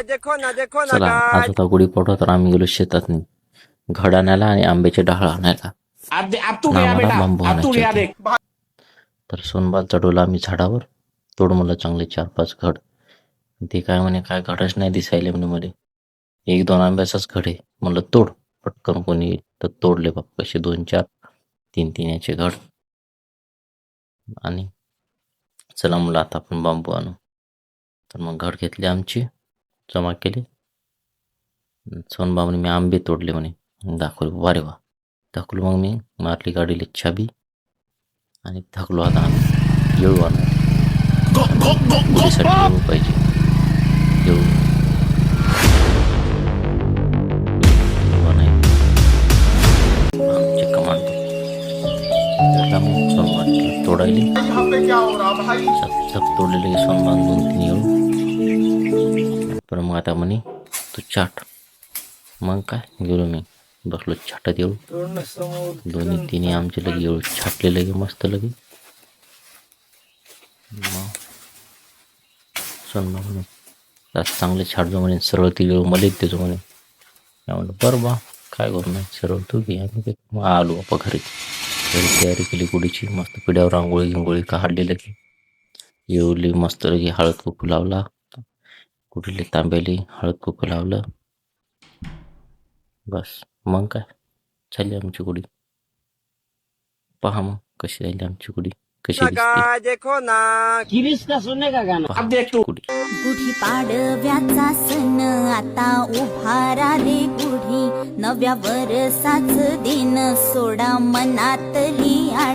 चला आज होता गुढीपाडवा, तर आम्ही गेलो शेतात नाही घड आणायला आणि आंब्याचे डहाळ आणायला. आम्हाला बांबू आणायचे होते. तर सोनबाल चढवला आम्ही झाडावर. तोड मला चांगले 4-5 घड. ते काय म्हणे काय घडच नाही दिसायले म्हणे मध्ये. 1-2 आंब्याचाच घड आहे. म्हणलं तोड पटकन कोणी येईल. तर तोडले बाप कसे 2-4 3-3 याचे घड. आणि चला म्हणलं आता आपण बांबू आणू. तर मग घड घेतले आमची, जमा केले. सोनबाबूने मी आंबे तोडले म्हणे. दाखवले वारे वा. दाखवलं मग मी मारली गाडीला चाबी आणि थकलो आता आम्ही येऊ आणू. गुढीसाठी येऊ पाहिजे. येऊ आमचे कमांडो त्याला मग सोनबान तोडायले. झप तोडलेले सोनबान 2-3 येऊ. पण मग आता म्हणे तू चाट. मग काय गेलो मी बसलो छाटत येऊ. 2-3 आमचे लगे येऊ छाटले लगे मस्त लगे. मग सोनबा म्हणे चांगले छाटतो म्हणे, सरळ ती येऊ मला देतो म्हणे. म्हणलं बरं बा काय करू नाही सरळ तू घे. आम्ही मग आलो बापा घरी. तयारी केली गुढीची. मस्त पिढ्यावर आंघोळी काढलेलं की येऊली मस्त लगे हळद कुकू लावला. गुढीले तांब्याली हळद कुकू लावलं. बस मग काय झाली आमची गुढी. पहा मग कशी राहिली आमची गुढी, कशी दिसते. गुढी गुढी पाडव्याचा सण आता उभारा रे गुढी. नव्या वर्षाच दिन सोडा मनातली